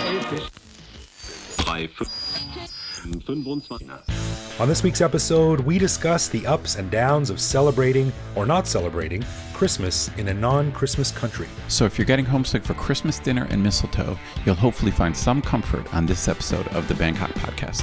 On this week's episode, we discuss the ups and downs of celebrating or not celebrating Christmas in a non-Christmas country. So if you're getting homesick for Christmas dinner and mistletoe, you'll hopefully find some comfort on this episode of the Bangkok Podcast.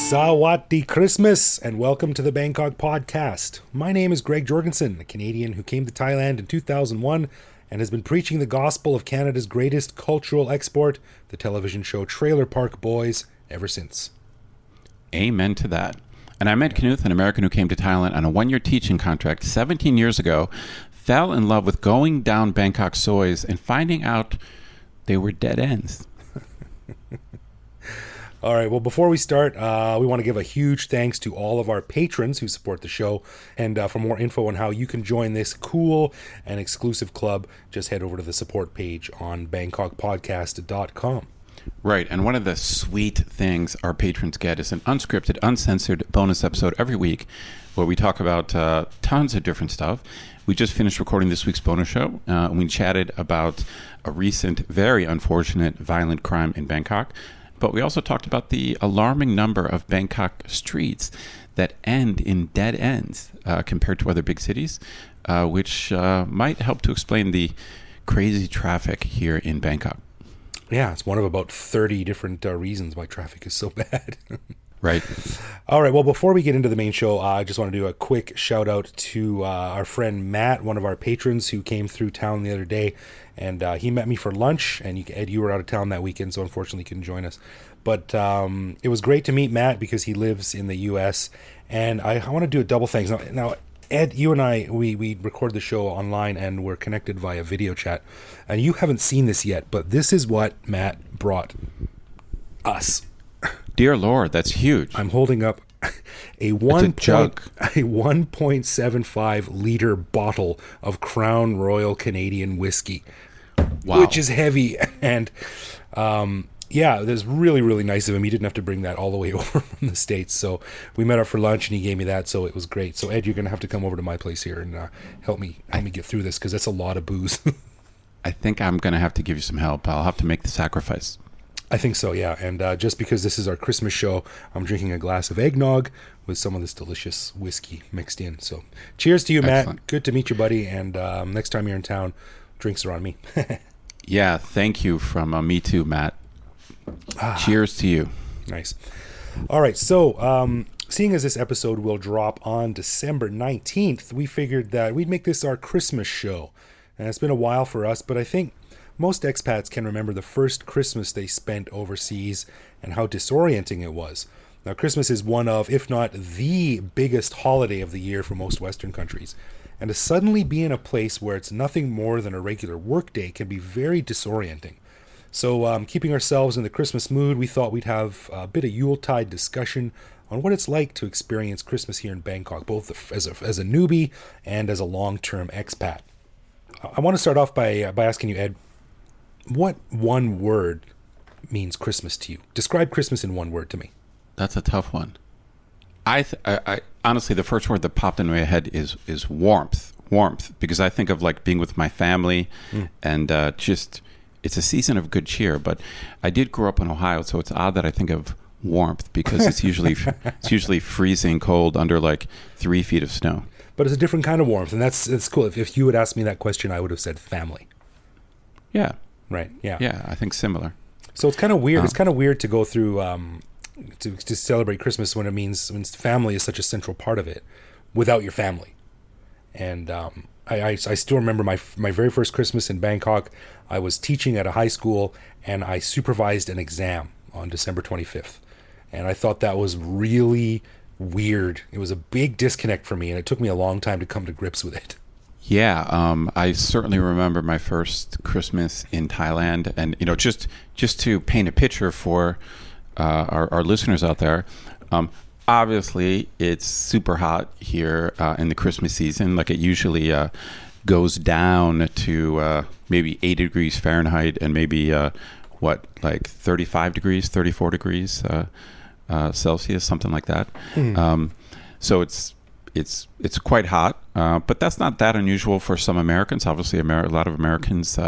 Sawatdee Christmas, and welcome to the Bangkok Podcast. My name is Greg Jorgensen, a Canadian who came to Thailand in 2001 and has been preaching the gospel of Canada's greatest cultural export, the television show Trailer Park Boys, ever since. Amen to that. And I met Knuth, an American who came to Thailand on a one-year teaching contract 17 years ago, fell in love with going down Bangkok sois and finding out they were dead ends. All right, well, before we start, we want to give a huge thanks to all of our patrons who support the show. And for more info on how you can join this cool and exclusive club, just head over to the support page on bangkokpodcast.com. Right, and one of the sweet things our patrons get is an unscripted, uncensored bonus episode every week where we talk about tons of different stuff. We just finished recording this week's bonus show. We chatted about a recent, very unfortunate violent crime in Bangkok. But we also talked about the alarming number of Bangkok streets that end in dead ends compared to other big cities, which might help to explain the crazy traffic here in Bangkok. Yeah, it's one of about 30 different reasons why traffic is so bad. Right. All right, well, before we get into the main show, I just want to do a quick shout out to our friend Matt, one of our patrons who came through town the other day. And he met me for lunch, and Ed, you were out of town that weekend, so unfortunately couldn't join us. But it was great to meet Matt because he lives in the U.S., and I want to do a double things. Now, Ed, you and I, we record the show online, and we're connected via video chat. And you haven't seen this yet, but this is what Matt brought us. Dear Lord, that's huge. I'm holding up a 1.75 liter bottle of Crown Royal Canadian whiskey. Wow. Which is heavy. And yeah, it was really, really nice of him. He didn't have to bring that all the way over from the States. So we met up for lunch and he gave me that. So it was great. So Ed, you're going to have to come over to my place here and help me get through this because that's a lot of booze. I think I'm going to have to give you some help. I'll have to make the sacrifice. I think so, yeah. And just because this is our Christmas show, I'm drinking a glass of eggnog with some of this delicious whiskey mixed in. So cheers to you, Excellent. Matt. Good to meet you, buddy. And next time you're in town, drinks are on me. Yeah, thank you from me too, Matt. Cheers to you. Nice. All right, so seeing as this episode will drop on December 19th, we figured that we'd make this our Christmas show. And it's been a while for us, but I think most expats can remember the first Christmas they spent overseas and how disorienting it was. Now, Christmas is one of, if not the biggest holiday of the year for most Western countries. And to suddenly be in a place where it's nothing more than a regular workday can be very disorienting. So, keeping ourselves in the Christmas mood, we thought we'd have a bit of yuletide discussion on what it's like to experience Christmas here in Bangkok, both as a newbie and as a long-term expat. I want to start off by asking you, Ed, what one word means Christmas to you? Describe Christmas in one word to me. That's a tough one. I honestly, the first word that popped into my head is warmth. Warmth, because I think of like being with my family and just it's a season of good cheer. But I did grow up in Ohio, so it's odd that I think of warmth because it's usually freezing cold under like 3 feet of snow. But it's a different kind of warmth, and that's cool. If you had asked me that question, I would have said family. Yeah. Right. Yeah. Yeah, I think similar. So it's kind of weird. It's kind of weird to go through to celebrate Christmas when family is such a central part of it, without your family. And I still remember my very first Christmas in Bangkok. I was teaching at a high school, and I supervised an exam on December 25th, and I thought that was really weird. It was a big disconnect for me, and it took me a long time to come to grips with it. Yeah, I certainly remember my first Christmas in Thailand, and just to paint a picture for our listeners out there. Obviously, it's super hot here in the Christmas season. Like it usually goes down to maybe 80 degrees Fahrenheit and maybe like 35 degrees, 34 degrees Celsius, something like that. So it's quite hot, but that's not that unusual for some Americans. Obviously, a lot of Americans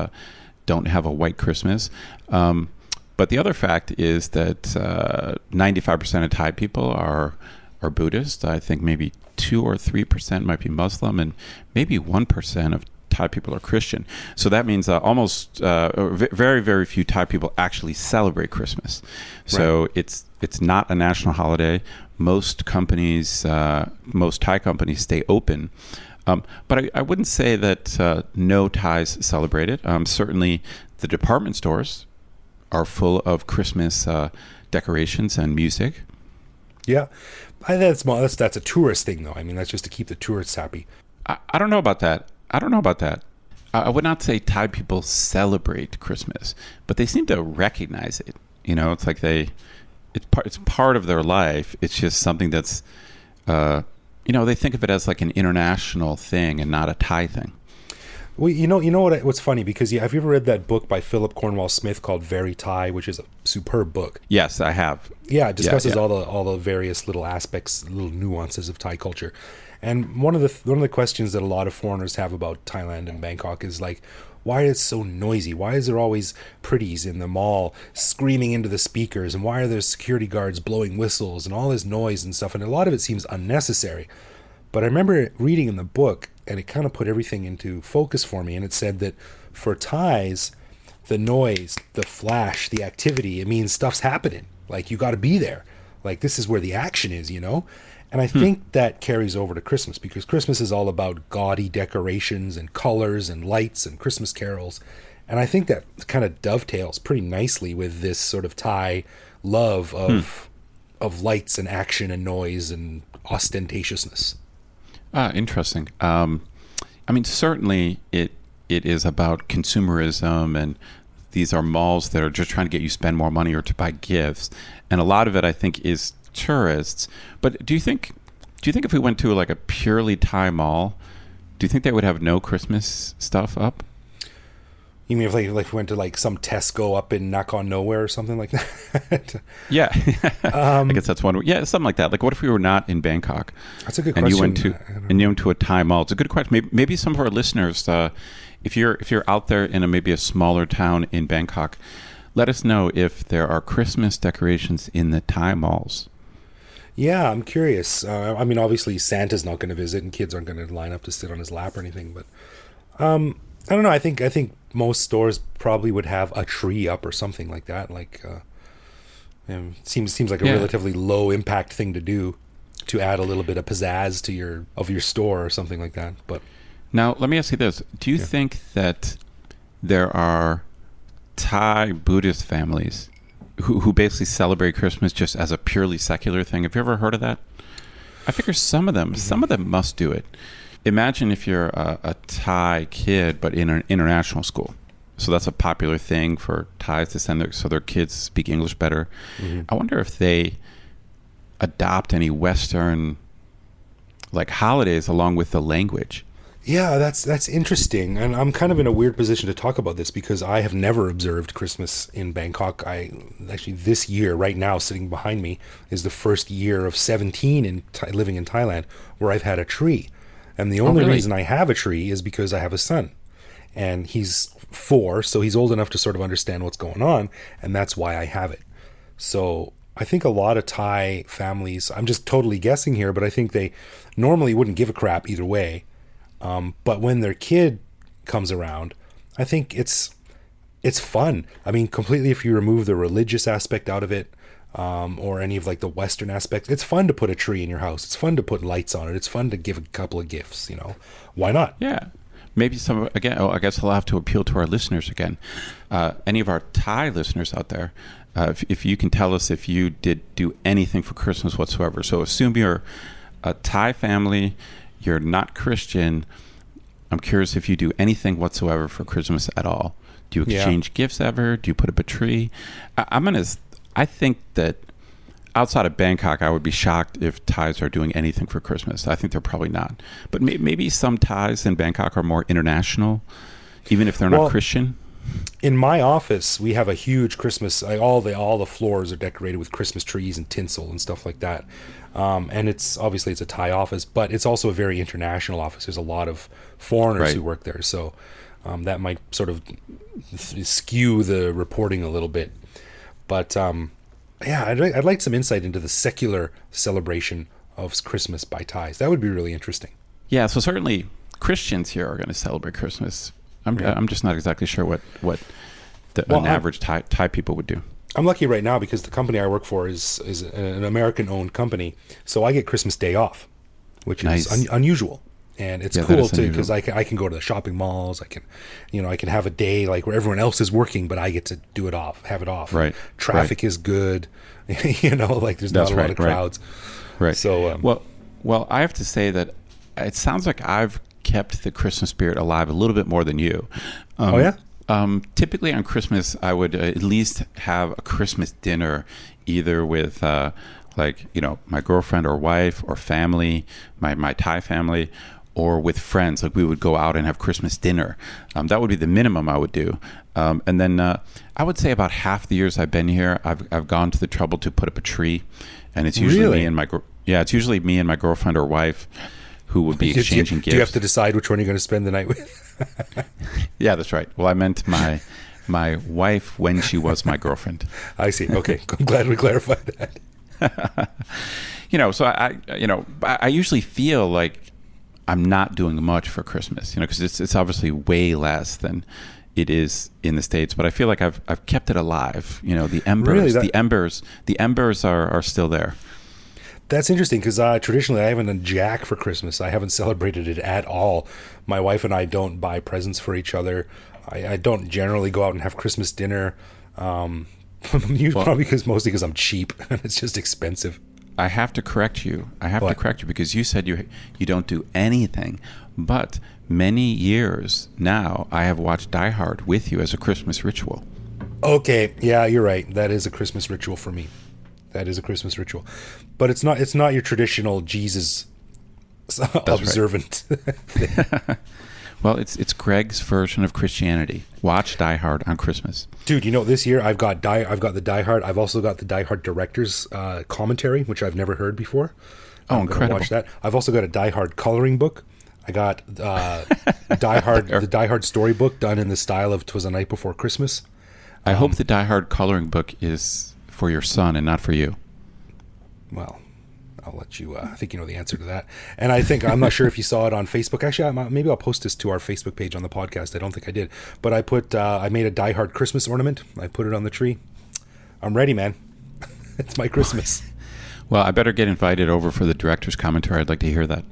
don't have a white Christmas. But the other fact is that 95% of Thai people are Buddhist. I think maybe 2 or 3% might be Muslim, and maybe 1% of Thai people are Christian. So that means almost very, very few Thai people actually celebrate Christmas. So Right. it's not a national holiday. Most companies, most Thai companies stay open. But I wouldn't say that no Thais celebrate it. Certainly the department stores are full of Christmas decorations and music. Yeah. I think that's a tourist thing, though. I mean, that's just to keep the tourists happy. I don't know about that. I would not say Thai people celebrate Christmas, but they seem to recognize it. It's like it's part of their life. It's just something that's, they think of it as like an international thing and not a Thai thing. Well, what's funny, because have you ever read that book by Philip Cornwall Smith called Very Thai, which is a superb book? Yes, I have. Yeah, it discusses Yeah. all the various little aspects, little nuances of Thai culture. And one of the questions that a lot of foreigners have about Thailand and Bangkok is like, why is it so noisy? Why is there always pretties in the mall screaming into the speakers? And why are there security guards blowing whistles and all this noise and stuff? And a lot of it seems unnecessary. But I remember reading in the book, and it kind of put everything into focus for me. And it said that for Thais, the noise, the flash, the activity, it means stuff's happening. Like, you got to be there. Like, this is where the action is, And I think that carries over to Christmas, because Christmas is all about gaudy decorations and colors and lights and Christmas carols. And I think that kind of dovetails pretty nicely with this sort of Thai love of lights and action and noise and ostentatiousness. Interesting. Certainly it is about consumerism, and these are malls that are just trying to get you to spend more money or to buy gifts. And a lot of it, I think, is tourists. But do you think if we went to like a purely Thai mall, do you think they would have no Christmas stuff up? You mean if we went to like some Tesco up in Nakhon Nowhere or something like that? Yeah. I guess that's one. Yeah, something like that. Like, what if we were not in Bangkok? That's a good and question. You went to a Thai mall? It's a good question. Maybe some of our listeners, if you're out there in maybe a smaller town in Bangkok, let us know if there are Christmas decorations in the Thai malls. Yeah, I'm curious. Obviously Santa's not going to visit, and kids aren't going to line up to sit on his lap or anything. But I don't know. I think most stores probably would have a tree up or something like that. Like, seems like a relatively low impact thing to do, to add a little bit of pizzazz to your store or something like that. But now let me ask you this: do you think that there are Thai Buddhist families who basically celebrate Christmas just as a purely secular thing? Have you ever heard of that? I figure some of them must do it. Imagine if you're a Thai kid, but in an international school. So that's a popular thing for Thais to send their kids speak English better. Mm-hmm. I wonder if they adopt any Western like holidays along with the language. Yeah, that's interesting. And I'm kind of in a weird position to talk about this, because I have never observed Christmas in Bangkok. This year, right now, sitting behind me, is the first year of 17 living in Thailand where I've had a tree. And the only reason I have a tree is because I have a son. And he's 4, so he's old enough to sort of understand what's going on, and that's why I have it. So I think a lot of Thai families, I'm just totally guessing here, but I think they normally wouldn't give a crap either way. But when their kid comes around, I think it's fun. I mean, completely, if you remove the religious aspect out of it, or any of like the Western aspects, it's fun to put a tree in your house. It's fun to put lights on it. It's fun to give a couple of gifts, Why not? Yeah. Maybe I guess I'll have to appeal to our listeners again. Any of our Thai listeners out there, if you can tell us if you did do anything for Christmas whatsoever. So assume you're a Thai family, you're not Christian. I'm curious if you do anything whatsoever for Christmas at all. Do you exchange gifts ever? Do you put up a tree? I think that outside of Bangkok, I would be shocked if Thais are doing anything for Christmas. I think they're probably not. But maybe some Thais in Bangkok are more international, even if they're not Christian. in my office, we have a huge Christmas. All the floors are decorated with Christmas trees and tinsel and stuff like that. And it's obviously it's a Thai office, but it's also a very international office. There's a lot of foreigners who work there, so that might sort of skew the reporting a little bit. But yeah, I'd like some insight into the secular celebration of Christmas by Thais. That would be really interesting. Yeah, so certainly Christians here are going to celebrate Christmas. I'm just not exactly sure what an average Thai people would do. I'm lucky right now because the company I work for is an American-owned company, so I get Christmas Day off, which is unusual, and it's cool too because I can go to the shopping malls. I can have a day like where everyone else is working, but I get to have it off. Right. Traffic is good, like there's not a lot of crowds. Right. So well, I have to say that it sounds like I've kept the Christmas spirit alive a little bit more than you. Oh yeah. Typically on Christmas, I would at least have a Christmas dinner, either with my girlfriend or wife or family, my Thai family, or with friends. Like we would go out and have Christmas dinner. That would be the minimum I would do. And then I would say about half the years I've been here, I've gone to the trouble to put up a tree, and it's usually it's usually me and my girlfriend or wife who would be exchanging gifts. Do you have to decide which one you're going to spend the night with? Yeah, that's right. Well, I meant my wife when she was my girlfriend. I see. Okay. I'm glad we clarified that. So I usually feel like I'm not doing much for Christmas, because it's obviously way less than it is in the States, but I feel like I've kept it alive. The embers, the embers are still there. That's interesting because traditionally I haven't done jack for Christmas. I haven't celebrated it at all. My wife and I don't buy presents for each other. I don't generally go out and have Christmas dinner. Probably mostly because I'm cheap and it's just expensive. I have to correct you. Because you said you don't do anything. But many years now, I have watched Die Hard with you as a Christmas ritual. Okay, yeah, you're right. That is a Christmas ritual for me. That is a Christmas ritual, but it's not your traditional Jesus observant. Right. Well, it's Greg's version of Christianity. Watch Die Hard on Christmas, dude. This year I've got the Die Hard. I've also got the Die Hard director's commentary, which I've never heard before. Oh, incredible! Watch that. I've also got a Die Hard coloring book. I got Die Hard the Die Hard storybook done in the style of 'Twas a Night Before Christmas. I hope the Die Hard coloring book is for your son and not for you. Well, I'll let you. I think you know the answer to that. And I'm not sure if you saw it on Facebook. Actually, maybe I'll post this to our Facebook page on the podcast. I don't think I did, but I made a Die Hard Christmas ornament. I put it on the tree. I'm ready, man. It's my Christmas. Well, I better get invited over for the director's commentary. I'd like to hear that.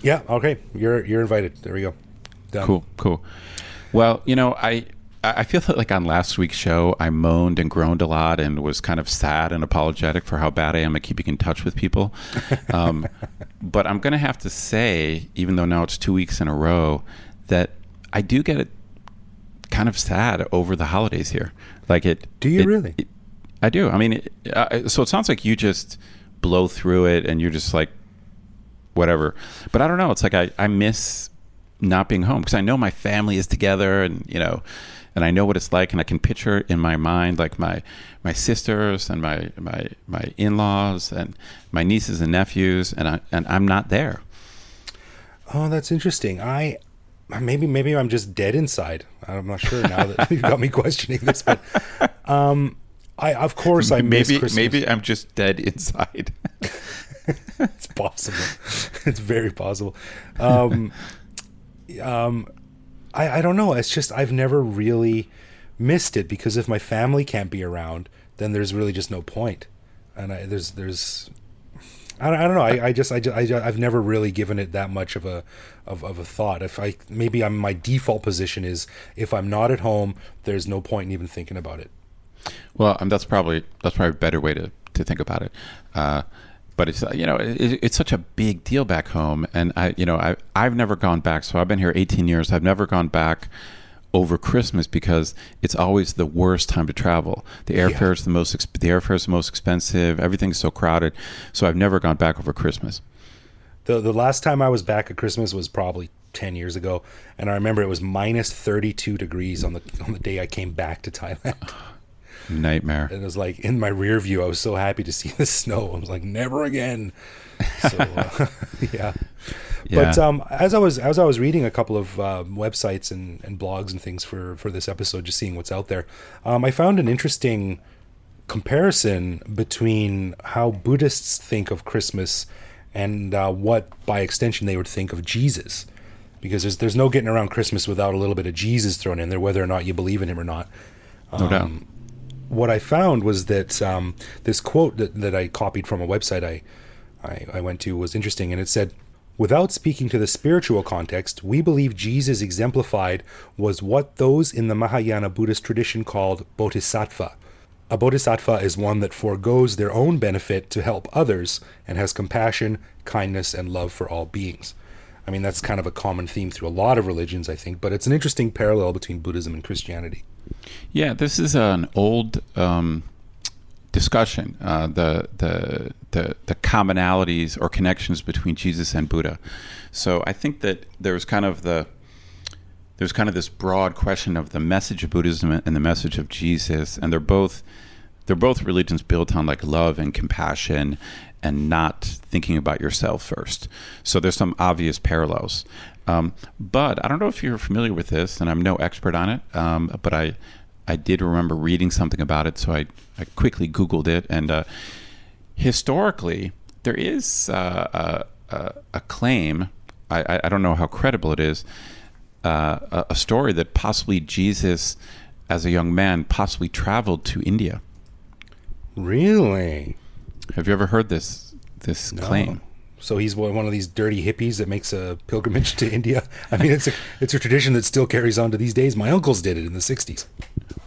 Yeah. Okay. You're invited. There we go. Done. Cool. Well, I feel like on last week's show, I moaned and groaned a lot and was kind of sad and apologetic for how bad I am at keeping in touch with people. But I'm going to have to say, even though now it's 2 weeks in a row, that I do get it kind of sad over the holidays here. Do you really? I do. I mean, so it sounds like you just blow through it and you're just like, whatever. But I don't know. It's like I miss not being home because I know my family is together and and I know what it's like, and I can picture in my mind like my sisters and my in-laws and my nieces and nephews, and I'm not there. Oh, that's interesting. Maybe I'm just dead inside. I'm not sure now that you've got me questioning this, but of course I miss Christmas. Maybe I'm just dead inside. It's possible. It's very possible. I don't know. It's just I've never really missed it because if my family can't be around, then there's really just no point. And I don't know. I've never really given it that much of a thought. My default position is if I'm not at home, there's no point in even thinking about it. Well, that's probably a better way to think about it. But it's it's such a big deal back home, and I've never gone back. So I've been here 18 years. I've never gone back over Christmas because it's always the worst time to travel. The airfare is the most expensive. Everything's so crowded. So I've never gone back over Christmas. The last time I was back at Christmas was probably 10 years ago, and I remember it was minus 32 degrees on the day I came back to Thailand. Nightmare. And it was like in my rear view, I was so happy to see the snow. I was like, never again. So yeah. But as I was reading a couple of websites and blogs and things for this episode, just seeing what's out there, I found an interesting comparison between how Buddhists think of Christmas and what, by extension, they would think of Jesus. Because there's no getting around Christmas without a little bit of Jesus thrown in there, whether or not you believe in him or not. No doubt. What I found was that this quote that I copied from a website I went to was interesting, and it said, "Without speaking to the spiritual context, we believe Jesus exemplified was what those in the Mahayana Buddhist tradition called bodhisattva. A bodhisattva is one that forgoes their own benefit to help others and has compassion, kindness, and love for all beings." I mean, that's kind of a common theme through a lot of religions, I think, but it's an interesting parallel between Buddhism and Christianity. Yeah, this is an old discussion, the commonalities or connections between Jesus and Buddha. So I think that there's kind of this broad question of the message of Buddhism and the message of Jesus, and they're both religions built on like love and compassion and not thinking about yourself first. So there's some obvious parallels. But I don't know if you're familiar with this, and I'm no expert on it, but I did remember reading something about it, so I quickly Googled it. And historically, there is a claim, I don't know how credible it is, a story that possibly Jesus, as a young man, possibly traveled to India. Really? Have you ever heard this claim? So he's one of these dirty hippies that makes a pilgrimage to India. I mean, it's a tradition that still carries on to these days. My uncles did it in the 60s.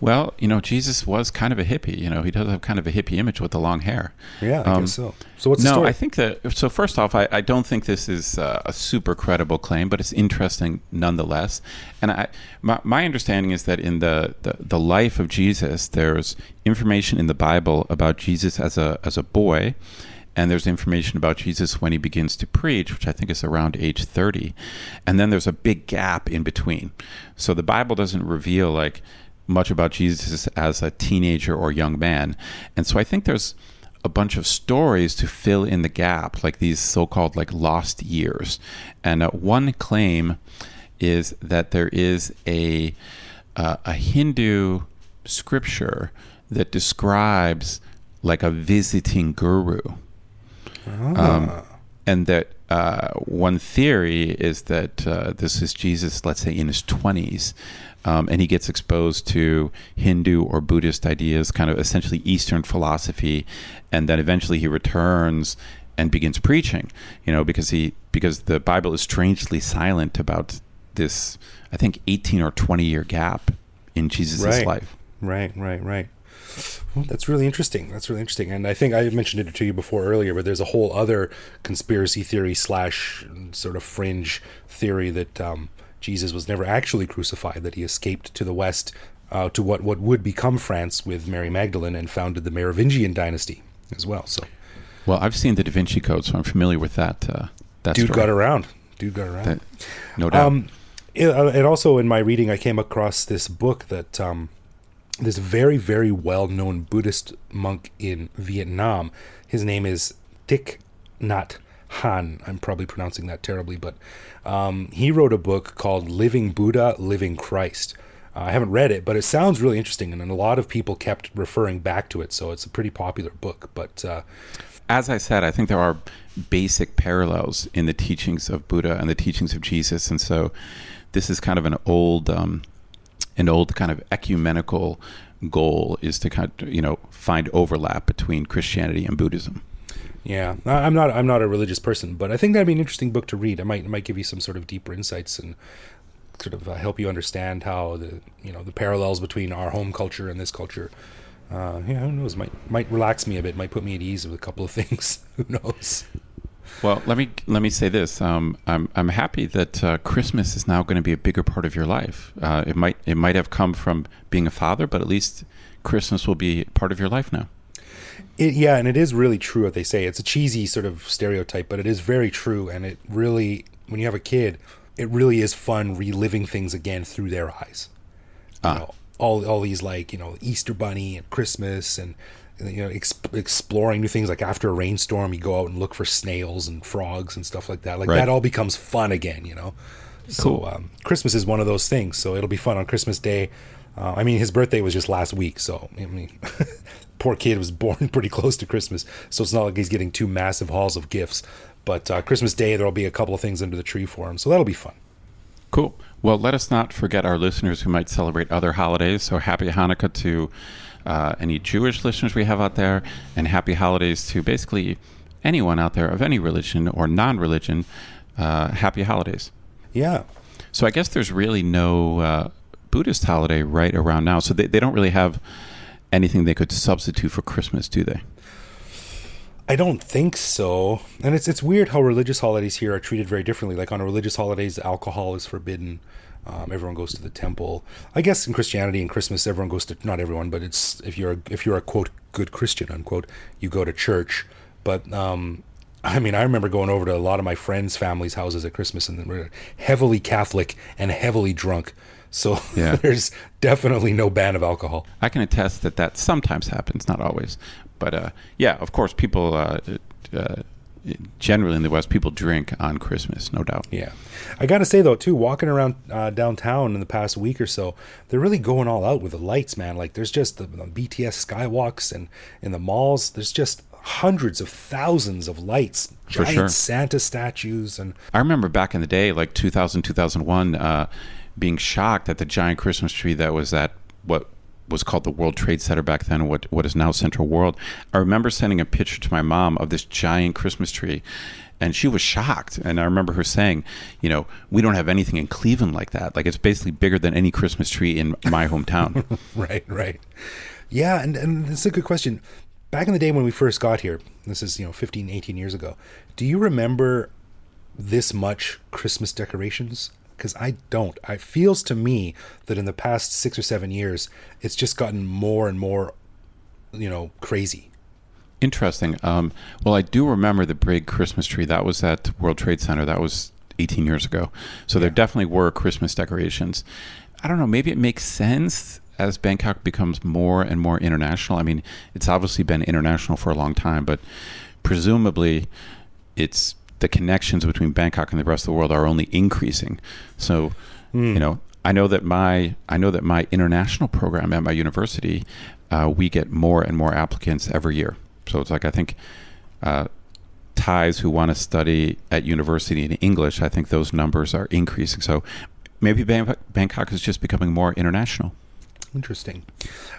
Well, Jesus was kind of a hippie. He does have kind of a hippie image with the long hair. Yeah, I guess so. So what's the story? No, I think that, so first off, I don't think this is a super credible claim, but it's interesting nonetheless. And my understanding is that in the life of Jesus, there's information in the Bible about Jesus as a boy, and there's information about Jesus when he begins to preach, which I think is around age 30. And then there's a big gap in between. So the Bible doesn't reveal like much about Jesus as a teenager or young man. And so I think there's a bunch of stories to fill in the gap, like these so-called like lost years. And one claim is that there is a Hindu scripture that describes like a visiting guru. And that one theory is that this is Jesus, let's say, in his 20s, and he gets exposed to Hindu or Buddhist ideas, kind of essentially Eastern philosophy, and then eventually he returns and begins preaching, because the Bible is strangely silent about this, I think, 18 or 20-year gap in Jesus' life. Right. Well, that's really interesting. And I think I mentioned it to you before earlier, but there's a whole other conspiracy theory / sort of fringe theory that Jesus was never actually crucified, that he escaped to the West to what would become France with Mary Magdalene and founded the Merovingian dynasty as well. So, well, I've seen the Da Vinci Code, so I'm familiar with that dude story. got around. No doubt. And also in my reading, I came across this book that this very, very well-known Buddhist monk in Vietnam. His name is Thich Nhat Hanh. I'm probably pronouncing that terribly, but he wrote a book called Living Buddha, Living Christ. I haven't read it, but it sounds really interesting, and a lot of people kept referring back to it, so it's a pretty popular book. But as I said, I think there are basic parallels in the teachings of Buddha and the teachings of Jesus, and so this is kind of an old kind of ecumenical goal, is to kind of, find overlap between Christianity and Buddhism. Yeah, I'm not a religious person, but I think that'd be an interesting book to read. It might give you some sort of deeper insights and sort of help you understand how the parallels between our home culture and this culture. Who knows? Might relax me a bit. Might put me at ease with a couple of things. Who knows? Well, let me say this. I'm happy that Christmas is now going to be a bigger part of your life. It might have come from being a father, but at least Christmas will be part of your life now. And it is really true what they say. It's a cheesy sort of stereotype, but it is very true. And it really, when you have a kid, it really is fun reliving things again through their eyes. You know, all these like, you know, Easter Bunny and Christmas and you know, exploring new things. Like after a rainstorm, you go out and look for snails and frogs and stuff like that. Like that all becomes fun again, you know. Cool. So Christmas is one of those things. So it'll be fun on Christmas Day. I mean, his birthday was just last week, so I mean, poor kid was born pretty close to Christmas, so it's not like he's getting 2 massive hauls of gifts. But Christmas Day, there'll be a couple of things under the tree for him, so that'll be fun. Cool. Well, let us not forget our listeners who might celebrate other holidays. So happy Hanukkah to any Jewish listeners we have out there, and happy holidays to basically anyone out there of any religion or non-religion. Happy holidays. Yeah. So I guess there's really no Buddhist holiday right around now. So they don't really have anything they could substitute for Christmas, do they? I don't think so. And it's weird how religious holidays here are treated very differently. Like on religious holidays, alcohol is forbidden. Everyone goes to the temple. I guess in Christianity and Christmas, everyone goes to, not everyone, but it's if you're a quote good Christian unquote, you go to church. But I mean, I remember going over to a lot of my friends' families' houses at Christmas, and we're heavily Catholic and heavily drunk. So yeah. There's definitely no ban of alcohol. I can attest that sometimes happens, not always. But yeah, of course, people generally in the West, people drink on Christmas, no doubt. Yeah. I got to say, though, too, walking around downtown in the past week or so, they're really going all out with the lights, man. Like, there's just the BTS skywalks, and in the malls, there's just hundreds of thousands of lights, giant Santa statues. And I remember back in the day, like 2000, 2001, being shocked at the giant Christmas tree that was at what was called the World Trade Center back then, what is now Central World. I remember sending a picture to my mom of this giant Christmas tree, and she was shocked. And I remember her saying, you know, we don't have anything in Cleveland like that. Like, it's basically bigger than any Christmas tree in my hometown. Right. Yeah, and it's a good question. Back in the day when we first got here, this is, 15, 18 years ago, do you remember this much Christmas decorations? Because I don't. It feels to me that in the past 6 or 7 years, it's just gotten more and more, crazy. Interesting. Well, I do remember the big Christmas tree. That was at World Trade Center. That was 18 years ago. So there definitely were Christmas decorations. I don't know. Maybe it makes sense as Bangkok becomes more and more international. I mean, it's obviously been international for a long time, but presumably it's the connections between Bangkok and the rest of the world are only increasing. So, I know that my international program at my university, we get more and more applicants every year. So it's like, I think Thais who want to study at university in English, I think those numbers are increasing. So maybe Bangkok is just becoming more international. Interesting.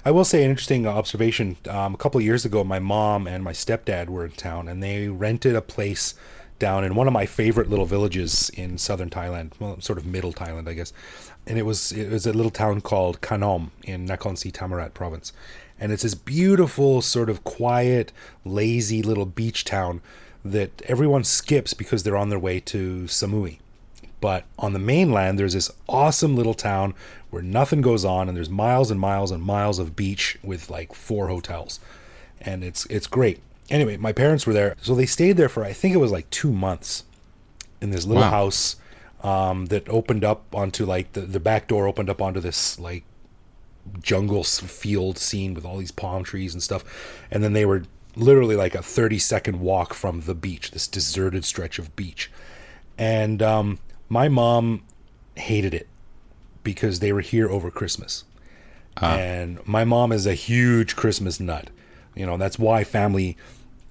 I will say an interesting observation. A couple of years ago, my mom and my stepdad were in town, and they rented a place down in one of my favorite little villages in southern Thailand, well, sort of middle Thailand, I guess. And it was a little town called Kanom in Nakhon Si Thammarat province. And it's this beautiful, sort of quiet, lazy little beach town that everyone skips because they're on their way to Samui. But on the mainland, there's this awesome little town where nothing goes on, and there's miles and miles and miles of beach with like 4 hotels. And it's great. Anyway, my parents were there, so they stayed there for, I think it was like 2 months in this little house that opened up onto like the back door opened up onto this like jungle field scene with all these palm trees and stuff. And then they were literally like a 30-second walk from the beach, this deserted stretch of beach. And my mom hated it because they were here over Christmas. And my mom is a huge Christmas nut. That's why family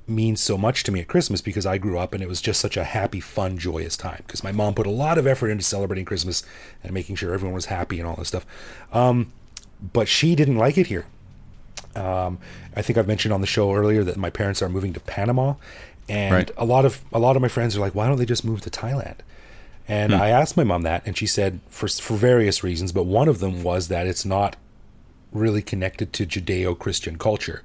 means so much to me at Christmas, because I grew up and it was just such a happy, fun, joyous time, because my mom put a lot of effort into celebrating Christmas and making sure everyone was happy and all this stuff. But she didn't like it here. I think I've mentioned on the show earlier that my parents are moving to Panama, and a lot of my friends are like, why don't they just move to Thailand? And I asked my mom that, and she said for various reasons, but one of them was that it's not really connected to Judeo-Christian culture.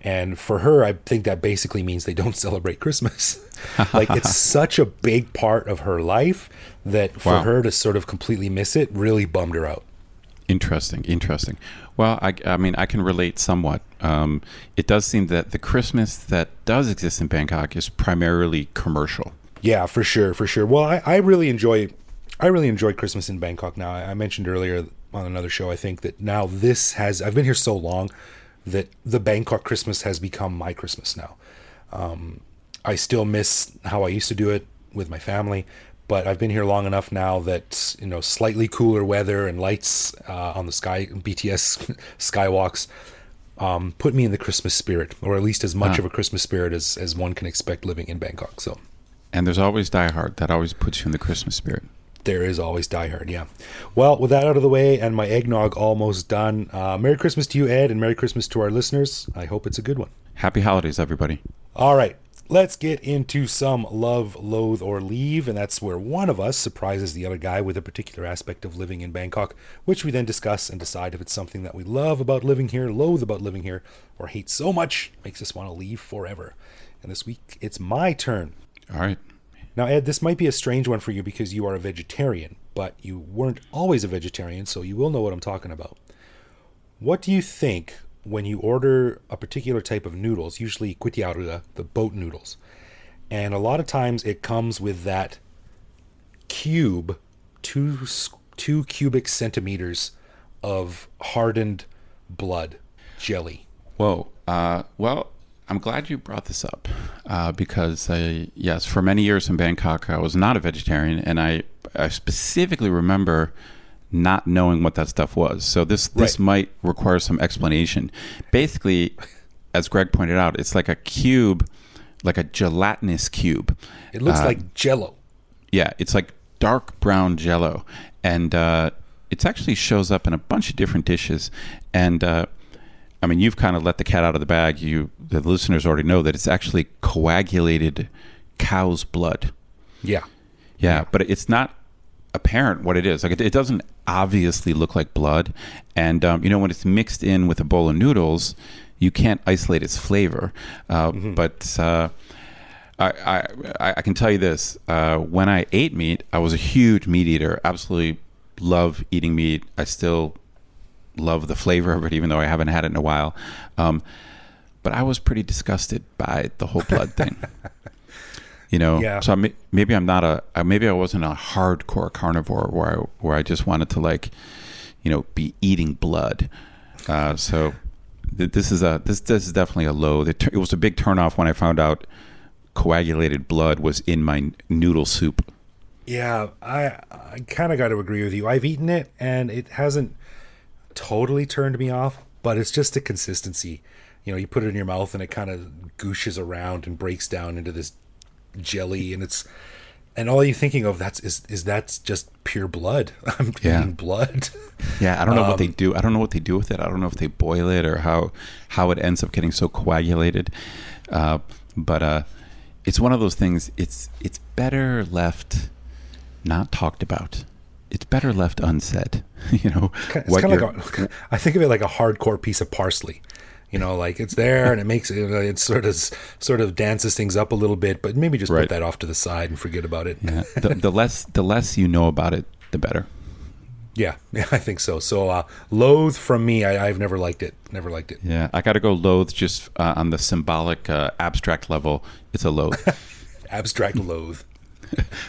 And for her, I think that basically means they don't celebrate Christmas. Like, it's such a big part of her life that for her to sort of completely miss it really bummed her out. Interesting. Well, I mean, I can relate somewhat. It does seem that the Christmas that does exist in Bangkok is primarily commercial. Yeah, for sure. Well, I really enjoy I really enjoyed Christmas in Bangkok now. I mentioned earlier on another show, I think that now I've been here so long that the Bangkok Christmas has become my Christmas now. I still miss how I used to do it with my family, but I've been here long enough now that, slightly cooler weather and lights on the BTS skywalks put me in the Christmas spirit, or at least as much of a Christmas spirit as one can expect living in Bangkok. So, And there's always Die Hard. That always puts you in the Christmas spirit. There is always Die Hard, yeah. Well, with that out of the way and my eggnog almost done, Merry Christmas to you, Ed, and Merry Christmas to our listeners. I hope it's a good one. Happy holidays, everybody. All right, let's get into some love, loathe, or leave, and that's where one of us surprises the other guy with a particular aspect of living in Bangkok, which we then discuss and decide if it's something that we love about living here, loathe about living here, or hate so much makes us want to leave forever. And this week, it's my turn. All right. Now, Ed, this might be a strange one for you because you are a vegetarian, but you weren't always a vegetarian, so you will know what I'm talking about. What do you think when you order a particular type of noodles, usually kwetiaruga, the boat noodles, and a lot of times it comes with that cube, two cubic centimeters of hardened blood jelly? Whoa. Well, I'm glad you brought this up because, yes, for many years in Bangkok, I was not a vegetarian, and I specifically remember not knowing what that stuff was. So this might require some explanation. Basically, as Greg pointed out, it's like a cube, like a gelatinous cube. It looks like Jell-O. Yeah, it's like dark brown Jell-O, and it actually shows up in a bunch of different dishes. And I mean, you've kind of let the cat out of the bag. The listeners already know that it's actually coagulated cow's blood. Yeah. Yeah, but it's not apparent what it is. Like it doesn't obviously look like blood. And, when it's mixed in with a bowl of noodles, you can't isolate its flavor. But I can tell you this. When I ate meat, I was a huge meat eater. Absolutely love eating meat. I still love the flavor of it, even though I haven't had it in a while. But I was pretty disgusted by the whole blood thing. Yeah. So maybe I wasn't a hardcore carnivore where I just wanted to be eating blood. So this is definitely a low. It was a big turnoff when I found out coagulated blood was in my noodle soup. Yeah, I kind of got to agree with you. I've eaten it and it hasn't totally turned me off, but it's just the consistency. You put it in your mouth and it kind of gooshes around and breaks down into this jelly, and all you're thinking of is that's just pure blood. I'm eating blood. Yeah, I don't know what they do. I don't know what they do with it. I don't know if they boil it or how it ends up getting so coagulated. But it's one of those things. It's better left not talked about. It's better left unsaid. It's kind of like I think of it like a hardcore piece of parsley. Like it's there and it makes it sort of dances things up a little bit, but maybe just put that off to the side and forget about it. Yeah. The less you know about it, the better. Yeah, I think so. So loathe from me, I've never liked it. Never liked it. Yeah, I got to go loathe just on the symbolic abstract level. It's a loathe. Abstract loathe.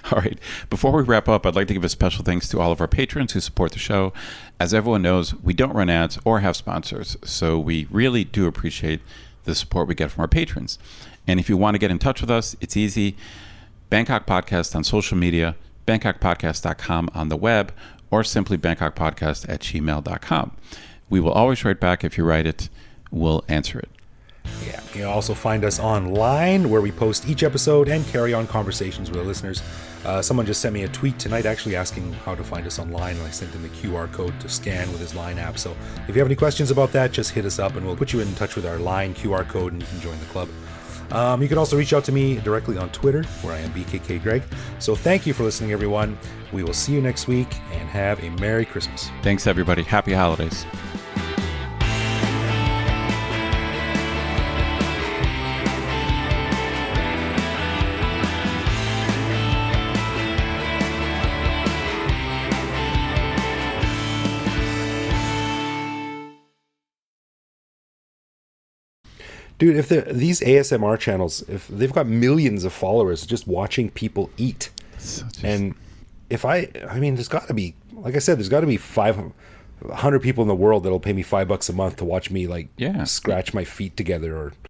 All right. Before we wrap up, I'd like to give a special thanks to all of our patrons who support the show. As everyone knows, we don't run ads or have sponsors, so we really do appreciate the support we get from our patrons. And if you want to get in touch with us, it's easy. Bangkok Podcast on social media, bangkokpodcast.com on the web, or simply bangkokpodcast@gmail.com. We will always write back. If you write it, we'll answer it. Yeah, you can also find us online where we post each episode and carry on conversations with our listeners. Someone just sent me a tweet tonight actually asking how to find us online, and I sent him the QR code to scan with his Line app. So if you have any questions about that, just hit us up and we'll put you in touch with our Line QR code and you can join the club. You can also reach out to me directly on Twitter, where I am BKK Greg. So thank you for listening, everyone. We will see you next week and have a Merry Christmas. Thanks, everybody. Happy holidays. Dude, if these ASMR channels, if they've got millions of followers just watching people eat, and I mean, there's got to be, like I said, there's got to be 500 people in the world that'll pay me $5 a month to watch me like Yeah. scratch my feet together or